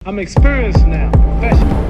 I'm experienced now, professional.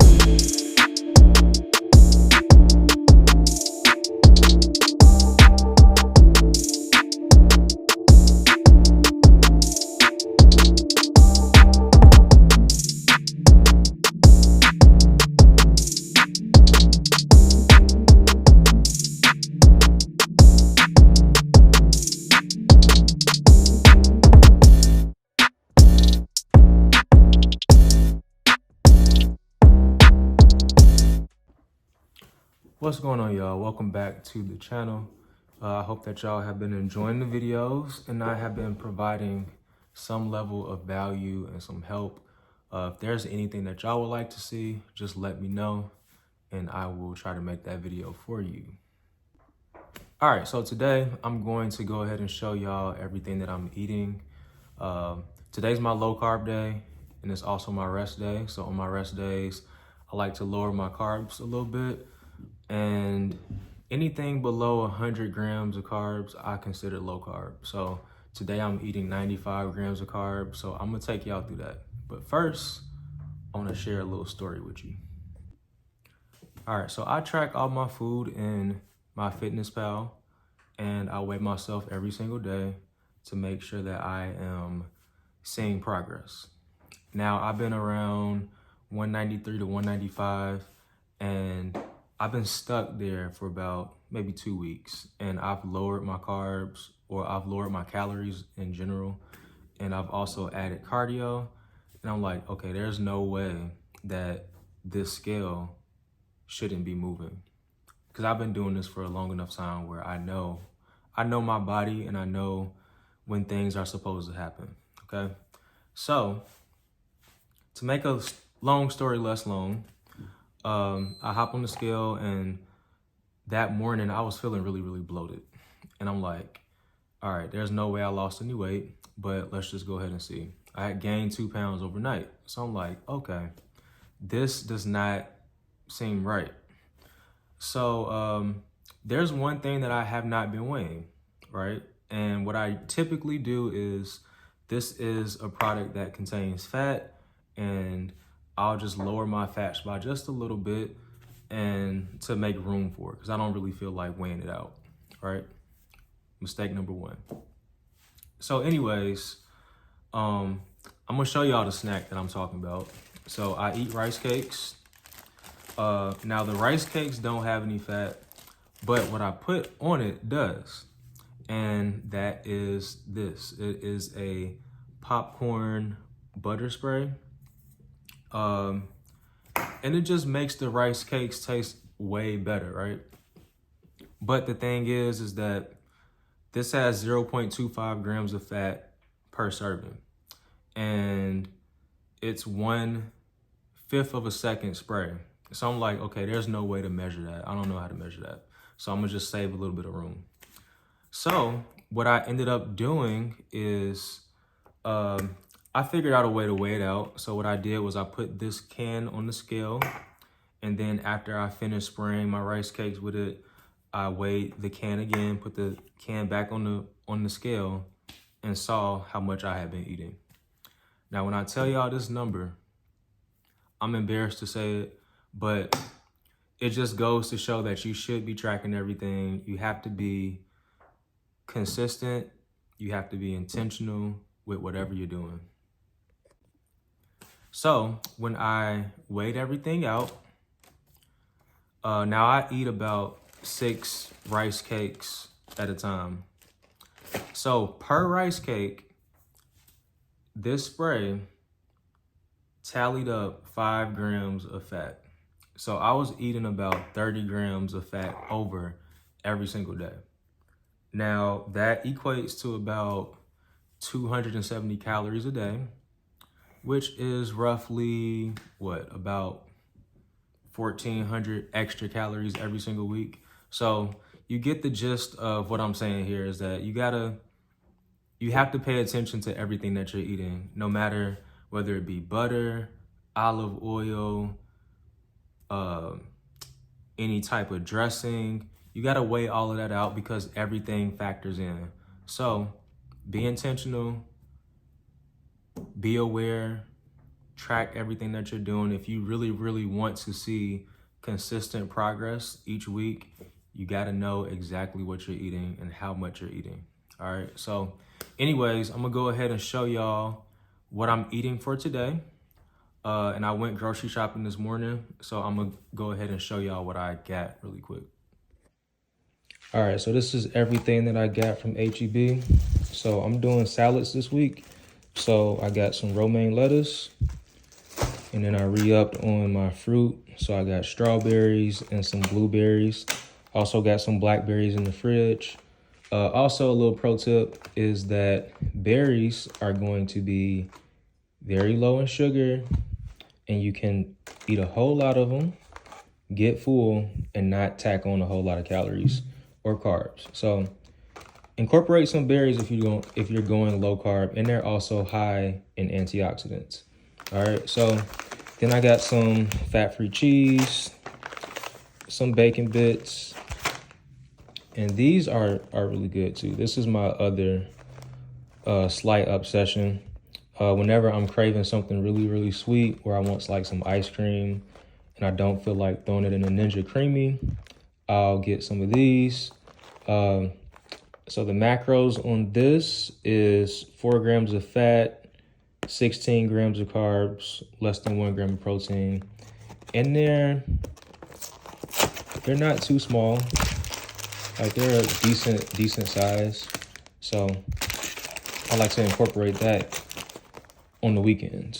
What's going on, y'all? Welcome back to the channel. I hope that y'all have been enjoying the videos and I have been providing some level of value and some help. If there's anything that y'all would like to see, just let me know and I will try to make that video for you. All right, so today I'm going to go ahead and show y'all everything that I'm eating. Today's my low carb day and it's also my rest day. So on my rest days, I like to lower my carbs a little bit. And anything below 100 grams of carbs, I consider low carb. So today I'm eating 95 grams of carbs. So I'm gonna take y'all through that. But first, I wanna share a little story with you. All right, so I track all my food in my MyFitnessPal and I weigh myself every single day to make sure that I am seeing progress. Now I've been around 193 to 195 and I've been stuck there for about maybe 2 weeks and I've lowered my carbs or I've lowered my calories in general. And I've also added cardio and I'm like, okay, there's no way that this scale shouldn't be moving. Because I've been doing this for a long enough time where I know my body and I know when things are supposed to happen, okay? So to make a long story less long, I hop on the scale and that morning I was feeling really, really bloated. And I'm like, all right, there's no way I lost any weight, but let's just go ahead and see. I had gained 2 pounds overnight. So I'm like, okay, this does not seem right. So there's one thing that I have not been weighing, right? And what I typically do is, this is a product that contains fat and I'll just lower my fats by just a little bit and to make room for it because I don't really feel like weighing it out, right? Mistake number one. So anyways, I'm gonna show y'all the snack that I'm talking about. So I eat rice cakes. Now the rice cakes don't have any fat, but what I put on it does. And that is this. It is a popcorn butter spray. And it just makes the rice cakes taste way better, right? But the thing is that this has 0.25 grams of fat per serving. And it's 1/5 of a second spray. So I'm like, okay, there's no way to measure that. I don't know how to measure that. So I'm gonna just save a little bit of room. So what I ended up doing is, I figured out a way to weigh it out. So what I did was I put this can on the scale, and then after I finished spraying my rice cakes with it, I weighed the can again, put the can back on the scale, and saw how much I had been eating. Now, when I tell y'all this number, I'm embarrassed to say it, but it just goes to show that you should be tracking everything. You have to be consistent. You have to be intentional with whatever you're doing. So when I weighed everything out, now I eat about 6 rice cakes at a time. So per rice cake, this spray tallied up 5 grams of fat. So I was eating about 30 grams of fat over every single day. Now that equates to about 270 calories a day, which is roughly about 1,400 extra calories every single week. So you get the gist of what I'm saying here is that you have to pay attention to everything that you're eating, no matter whether it be butter, olive oil, any type of dressing. You gotta weigh all of that out because everything factors in. So be intentional, be aware, track everything that you're doing. If you really, really want to see consistent progress each week, you got to know exactly what you're eating and how much you're eating. All right. So anyways, I'm going to go ahead and show y'all what I'm eating for today. And I went grocery shopping this morning, so I'm going to go ahead and show y'all what I got really quick. All right, so this is everything that I got from H-E-B. So I'm doing salads this week. So I got some romaine lettuce, and then I re-upped on my fruit. So I got strawberries and some blueberries. Also got some blackberries in the fridge. Also, a little pro tip is that berries are going to be very low in sugar, and you can eat a whole lot of them, get full, and not tack on a whole lot of calories or carbs. So incorporate some berries if you're going low carb, and they're also high in antioxidants. All right, so then I got some fat-free cheese, some bacon bits, and these are really good too. This is my other slight obsession. Whenever I'm craving something really, really sweet, or I want like some ice cream and I don't feel like throwing it in a Ninja Creamy, I'll get some of these. So the macros on this is 4 grams of fat, 16 grams of carbs, less than 1 gram of protein. And they're not too small. Like, they're a decent size. So I like to incorporate that on the weekends.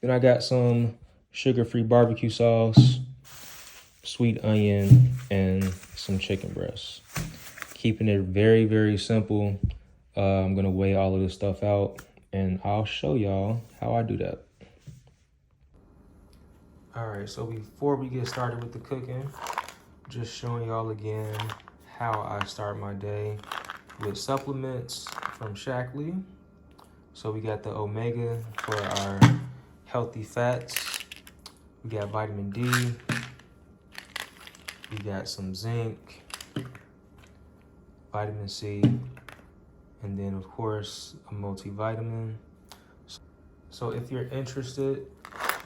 Then I got some sugar-free barbecue sauce, sweet onion, and some chicken breasts. Keeping it very, very simple. I'm gonna weigh all of this stuff out, and I'll show y'all how I do that. All right, so before we get started with the cooking, just showing y'all again how I start my day with supplements from Shackley. So we got the omega for our healthy fats. We got vitamin D. We got some zinc, vitamin C, and then of course a multivitamin. So if you're interested,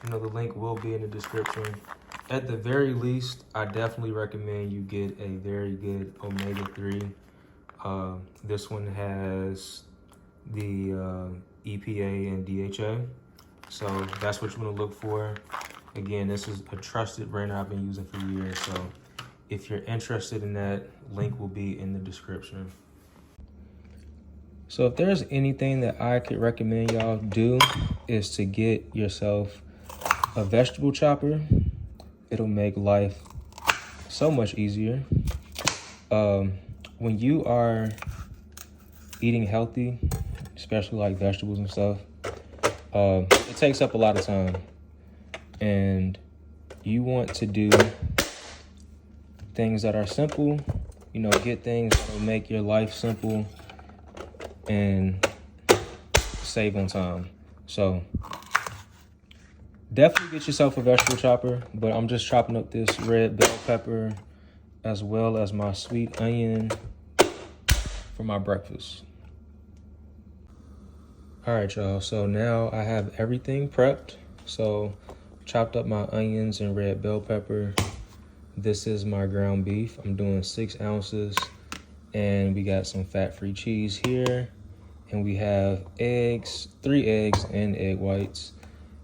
the link will be in the description. At the very least, I definitely recommend you get a very good omega-3. This one has the EPA and DHA. So that's what you want to look for. Again, this is a trusted brand I've been using for years. So if you're interested in that, link will be in the description. So if there's anything that I could recommend y'all do, is to get yourself a vegetable chopper. It'll make life so much easier. When you are eating healthy, especially like vegetables and stuff, it takes up a lot of time. And you want to do things that are simple, get things that will make your life simple and save on time. So definitely get yourself a vegetable chopper, but I'm just chopping up this red bell pepper as well as my sweet onion for my breakfast. All right, y'all, so now I have everything prepped. So chopped up my onions and red bell pepper. This is my ground beef. I'm doing 6 ounces, and we got some fat-free cheese here, and we have eggs, 3 eggs and egg whites.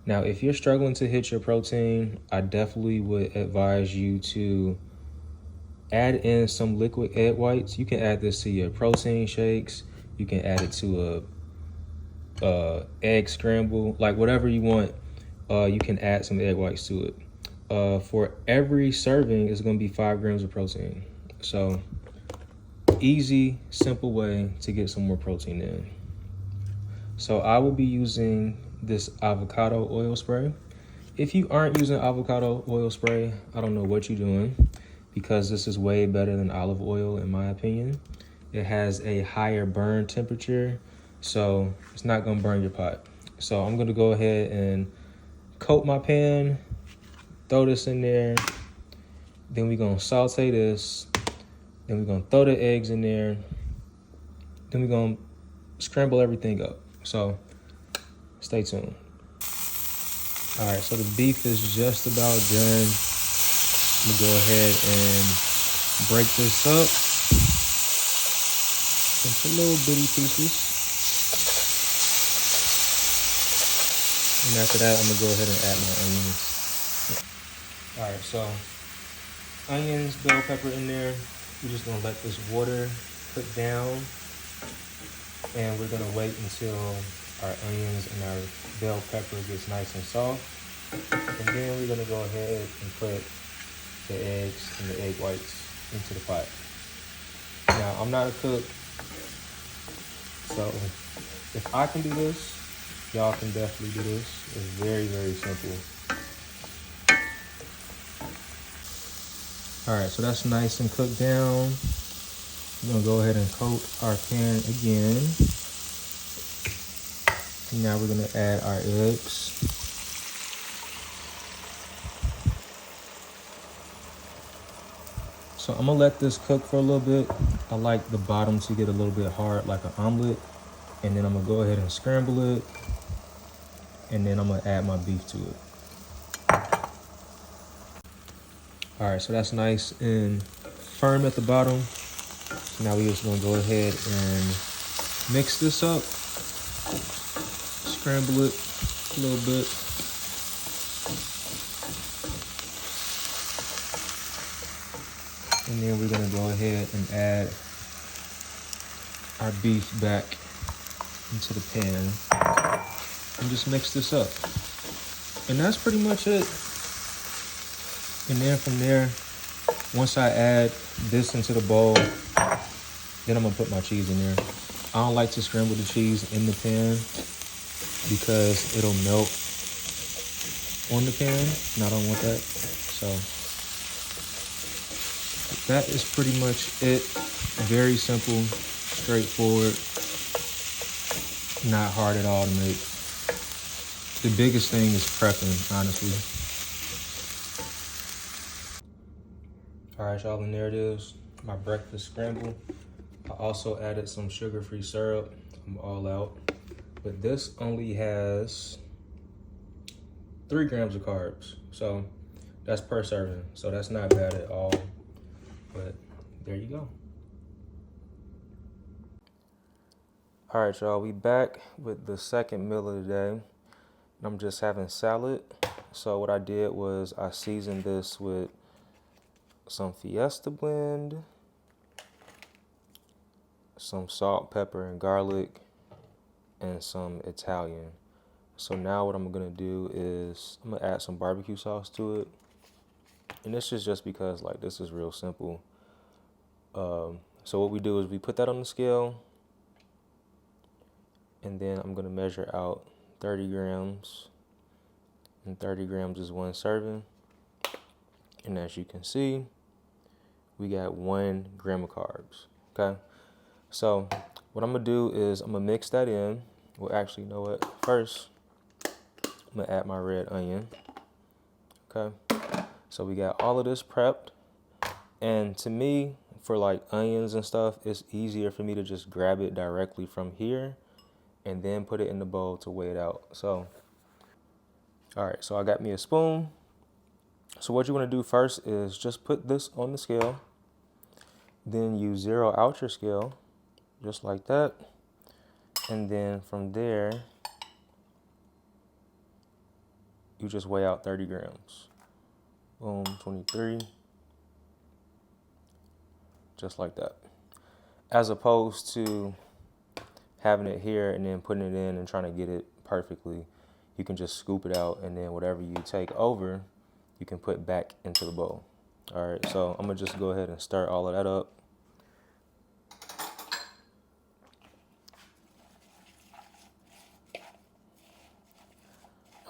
Now, if you're struggling to hit your protein, I definitely would advise you to add in some liquid egg whites. You can add this to your protein shakes. You can add it to a egg scramble, like whatever you want. You can add some egg whites to it. For every serving is going to be 5 grams of protein. So easy, simple way to get some more protein in. So I will be using this avocado oil spray. If you aren't using avocado oil spray, I don't know what you're doing, because this is way better than olive oil in my opinion. It has a higher burn temperature, so it's not going to burn your pot. So I'm going to go ahead and coat my pan, throw this in there, then we're going to saute this, then we're going to throw the eggs in there, then we're going to scramble everything up. So stay tuned. All right, so the beef is just about done. I'm gonna go ahead and break this up into little bitty pieces. And after that, I'm gonna go ahead and add my onions. All right, so onions, bell pepper in there. We're just gonna let this water cook down, and we're gonna wait until our onions and our bell pepper gets nice and soft. And then we're gonna go ahead and put the eggs and the egg whites into the pot. Now, I'm not a cook, so if I can do this, y'all can definitely do this. It's very, very simple. All right, so that's nice and cooked down. We're gonna go ahead and coat our pan again. And now we're gonna add our eggs. So I'm gonna let this cook for a little bit. I like the bottom to get a little bit hard like an omelet. And then I'm gonna go ahead and scramble it. And then I'm gonna add my beef to it. All right, so that's nice and firm at the bottom. So now we're just gonna go ahead and mix this up. Scramble it a little bit. And then we're gonna go ahead and add our beef back into the pan and just mix this up. And that's pretty much it. And then from there, once I add this into the bowl, then I'm gonna put my cheese in there. I don't like to scramble the cheese in the pan because it'll melt on the pan, and I don't want that. So that is pretty much it. Very simple, straightforward, not hard at all to make. The biggest thing is prepping, honestly. All right, y'all, and there it is, my breakfast scramble. I also added some sugar-free syrup. I'm all out. But this only has 3 grams of carbs. So that's per serving. So that's not bad at all. But there you go. All right, y'all, we back with the second meal of the day. I'm just having salad. So what I did was I seasoned this with some Fiesta blend, some salt, pepper, and garlic, and some Italian. So now what I'm gonna do is I'm gonna add some barbecue sauce to it. And this is just because like this is real simple. So what we do is we put that on the scale, and then I'm gonna measure out 30 grams. And 30 grams is 1 serving. And as you can see, we got 1 gram of carbs, okay? So what I'm gonna do is I'm gonna mix that in. Well, actually, you know what? First, I'm gonna add my red onion, okay? So we got all of this prepped. And to me, for like onions and stuff, it's easier for me to just grab it directly from here and then put it in the bowl to weigh it out. So, all right, so I got me a spoon. So what you wanna do first is just put this on the scale. Then you zero out your scale, just like that. And then from there, you just weigh out 30 grams. Boom, 23. Just like that. As opposed to having it here and then putting it in and trying to get it perfectly. You can just scoop it out, and then whatever you take over, you can put back into the bowl. All right, so I'm gonna just go ahead and stir all of that up.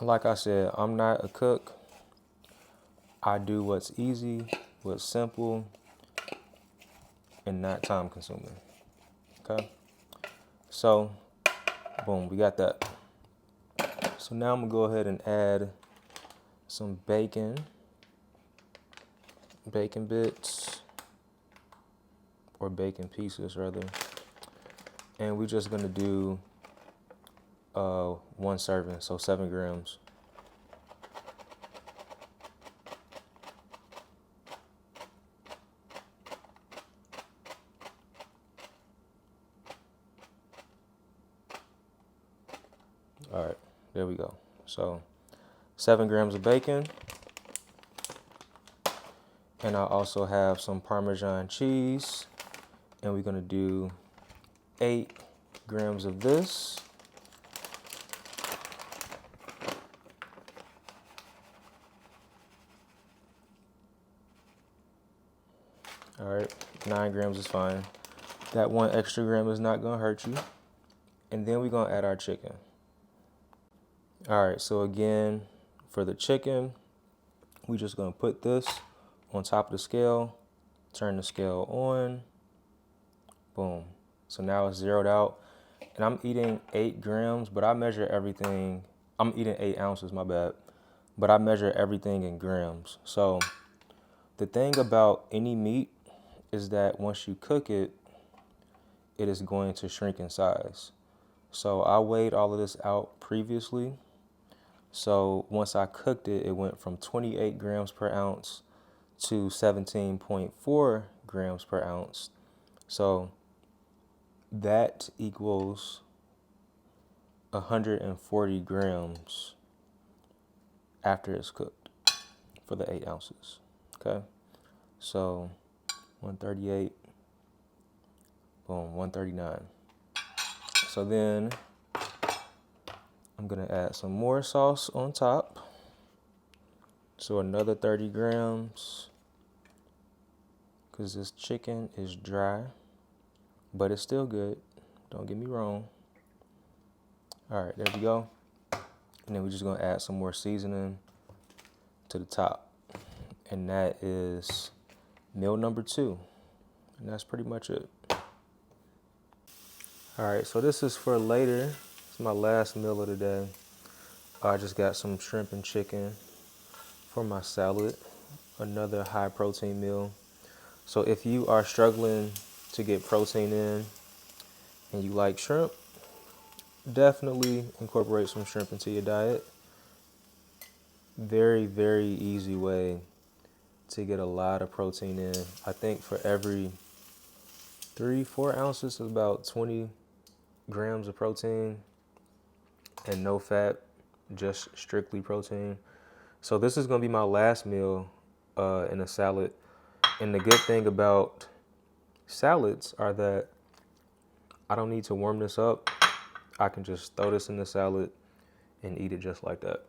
Like I said, I'm not a cook. I do what's easy, what's simple, and not time consuming, okay? So, boom, we got that. So now I'm gonna go ahead and add some bacon bits, or bacon pieces rather. And we're just gonna do 1 serving, so 7 grams. All right, there we go. So 7 grams of bacon. And I also have some Parmesan cheese. And we're gonna do 8 grams of this. All right, 9 grams is fine. That 1 extra gram is not gonna hurt you. And then we're gonna add our chicken. All right, so again, for the chicken, we're just gonna put this on top of the scale, turn the scale on, boom. So now it's zeroed out. And I'm eating 8 grams, but I measure everything. I'm eating 8 ounces, my bad. But I measure everything in grams. So the thing about any meat is that once you cook it, it is going to shrink in size. So I weighed all of this out previously. So once I cooked it, it went from 28 grams per ounce to 17.4 grams per ounce. So that equals 140 grams after it's cooked for the 8 ounces. Okay, so 138, boom, 139. So then I'm gonna add some more sauce on top. So another 30 grams, because this chicken is dry, but it's still good. Don't get me wrong. All right, there we go. And then we're just gonna add some more seasoning to the top. And that is meal number 2. And that's pretty much it. All right, so this is for later. It's my last meal of the day. I just got some shrimp and chicken for my salad. Another high protein meal. So if you are struggling to get protein in and you like shrimp, definitely incorporate some shrimp into your diet. Very, very easy way to get a lot of protein in. I think for every 3-4 ounces is about 20 grams of protein and no fat, just strictly protein. So this is gonna be my last meal in a salad. And the good thing about salads are that I don't need to warm this up. I can just throw this in the salad and eat it just like that.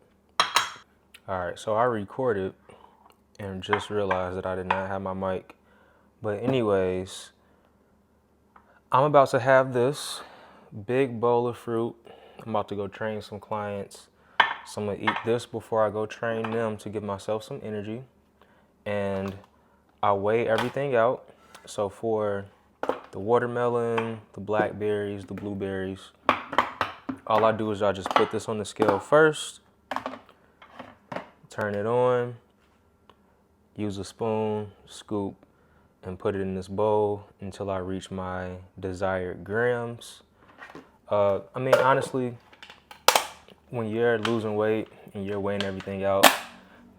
All right, so I recorded and just realized that I did not have my mic. But anyways, I'm about to have this big bowl of fruit. I'm about to go train some clients. So I'm gonna eat this before I go train them to give myself some energy. And I weigh everything out. So for the watermelon, the blackberries, the blueberries, all I do is I just put this on the scale first, turn it on, use a spoon, scoop, and put it in this bowl until I reach my desired grams. I mean, honestly, when you're losing weight and you're weighing everything out,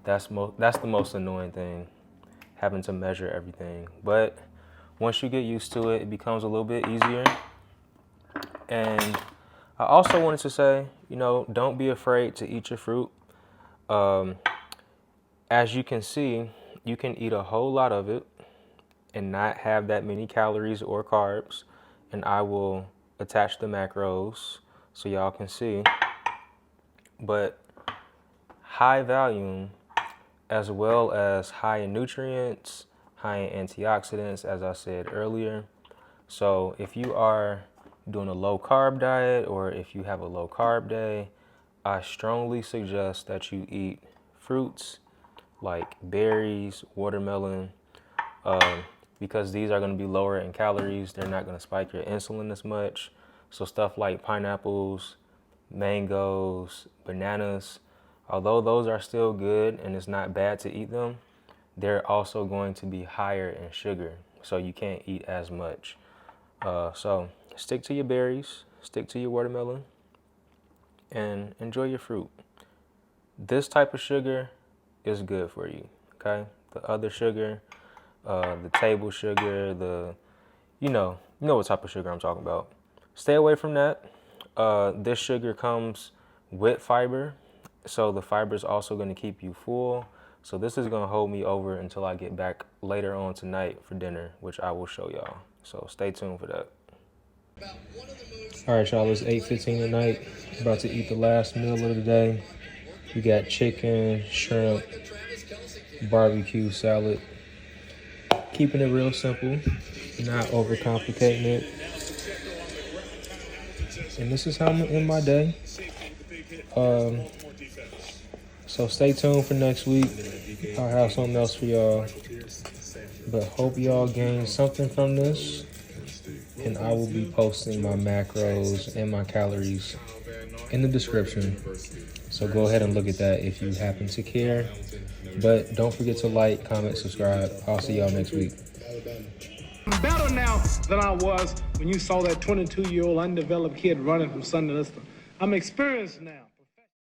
that's the most annoying thing, having to measure everything. But once you get used to it, it becomes a little bit easier. And I also wanted to say, don't be afraid to eat your fruit. As you can see, you can eat a whole lot of it and not have that many calories or carbs. And I will attach the macros so y'all can see. But high volume, as well as high in nutrients, high in antioxidants, as I said earlier. So if you are doing a low carb diet or if you have a low carb day, I strongly suggest that you eat fruits like berries, watermelon, because these are going to be lower in calories. They're not going to spike your insulin as much. So stuff like pineapples, mangoes, bananas, although those are still good and it's not bad to eat them, they're also going to be higher in sugar. So you can't eat as much. So stick to your berries, stick to your watermelon, and enjoy your fruit. This type of sugar is good for you, okay? The other sugar, the table sugar, you know what type of sugar I'm talking about. Stay away from that. This sugar comes with fiber. So the fiber is also going to keep you full. So this is going to hold me over until I get back later on tonight for dinner, which I will show y'all. So stay tuned for that. All right, y'all, it's 8:15 tonight. About to eat the last meal of the day. We got chicken, shrimp, barbecue, salad. Keeping it real simple, not overcomplicating it. And this is how I'm gonna end my day. So stay tuned for next week. I'll have something else for y'all. But hope y'all gain something from this. And I will be posting my macros and my calories in the description. So go ahead and look at that if you happen to care. But don't forget to like, comment, subscribe. I'll see y'all next week. I'm better now than I was when you saw that 22-year-old undeveloped kid running from Sunday. I'm experienced now.